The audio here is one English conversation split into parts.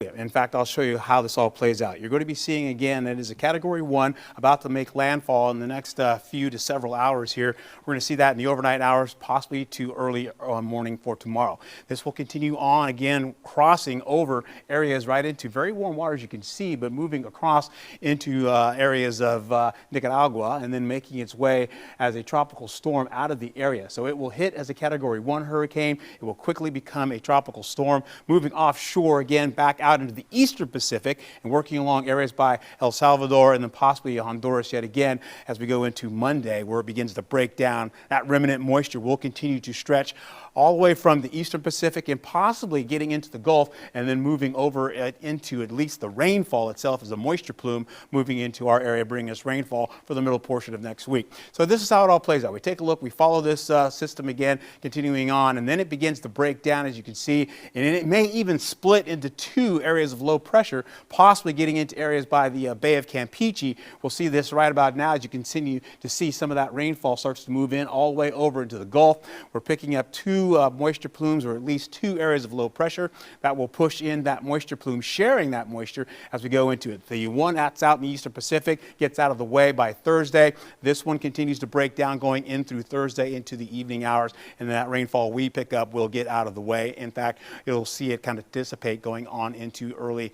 In fact, I'll show you how this all plays out. You're going to be seeing again, it is a Category 1 about to make landfall in the next few to several hours here. We're going to see that in the overnight hours, possibly to early morning for tomorrow. This will continue on again, crossing over areas right into very warm waters you can see, but moving across into areas of Nicaragua and then making its way as a tropical storm out of the area. So it will hit as a Category 1 hurricane. It will quickly become a tropical storm, moving offshore again back out into the eastern Pacific and working along areas by El Salvador and then possibly Honduras yet again as we go into Monday, where it begins to break down. That remnant moisture will continue to stretch all the way from the eastern Pacific and possibly getting into the Gulf and then moving over into at least the rainfall itself as a moisture plume moving into our area, bringing us rainfall for the middle portion of next week. So this is how it all plays out. We take a look, we follow this system again, continuing on, and then it begins to break down, as you can see, and it may even split into two areas of low pressure, possibly getting into areas by the Bay of Campeche. We'll see this right about now as you continue to see some of that rainfall starts to move in all the way over into the Gulf. We're picking up two moisture plumes, or at least two areas of low pressure that will push in that moisture plume, sharing that moisture as we go into it. The one that's out in the eastern Pacific gets out of the way by Thursday. This one continues to break down going in through Thursday into the evening hours, and that rainfall we pick up will get out of the way. In fact, you'll see it kind of dissipate going on into early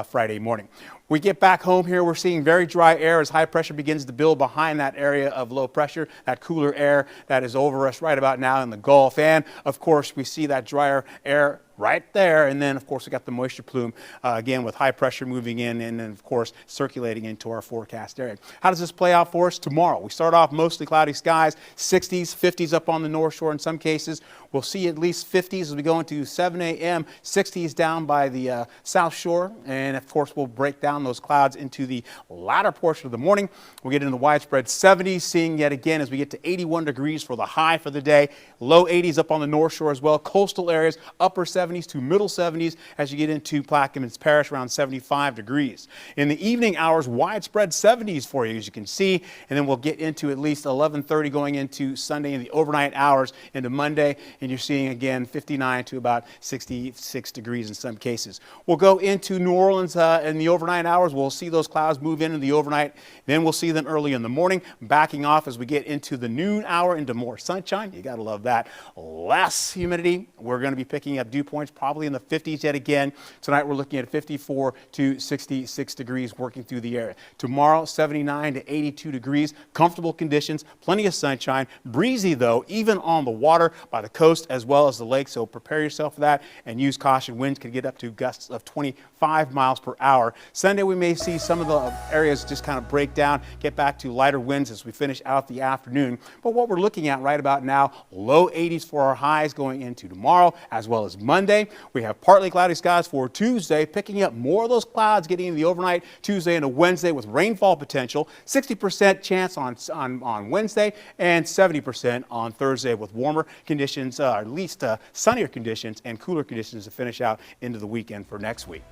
Friday morning. We get back home here, we're seeing very dry air as high pressure begins to build behind that area of low pressure, that cooler air that is over us right about now in the Gulf. And of course, we see that drier air right there. And then, of course, we got the moisture plume again with high pressure moving in and then, of course, circulating into our forecast area. How does this play out for us tomorrow? We start off mostly cloudy skies, 60s, 50s up on the North Shore in some cases. We'll see at least 50s as we go into 7 a.m., 60s down by the South Shore. And, of course, we'll break down those clouds into the latter portion of the morning. We'll get into the widespread 70s, seeing yet again as we get to 81 degrees for the high for the day. Low 80s up on the North Shore as well. Coastal areas, upper 70s to middle 70s as you get into Plaquemines Parish, around 75 degrees. In the evening hours, widespread 70s for you, as you can see, and then we'll get into at least 11:30 going into Sunday in the overnight hours into Monday, and you're seeing again 59 to about 66 degrees in some cases. We'll go into New Orleans in the overnight hours. We'll see those clouds move in the overnight. Then we'll see them early in the morning, backing off as we get into the noon hour into more sunshine. You got to love that. Less humidity. We're going to be picking up dew points probably in the 50s yet again. Tonight we're looking at 54 to 66 degrees working through the area. Tomorrow 79 to 82 degrees, comfortable conditions, plenty of sunshine, breezy though, even on the water by the coast as well as the lake. So prepare yourself for that and use caution. Winds can get up to gusts of 25 miles per hour. Sunday we may see some of the areas just kind of break down, get back to lighter winds as we finish out the afternoon. But what we're looking at right about now, low 80s for our highs going into tomorrow as well as Monday. We have partly cloudy skies for Tuesday, picking up more of those clouds getting into the overnight Tuesday into Wednesday with rainfall potential. 60% chance on Wednesday and 70% on Thursday with warmer conditions, or at least sunnier conditions and cooler conditions to finish out into the weekend for next week.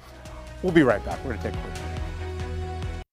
We'll be right back. We're going to take a quick break.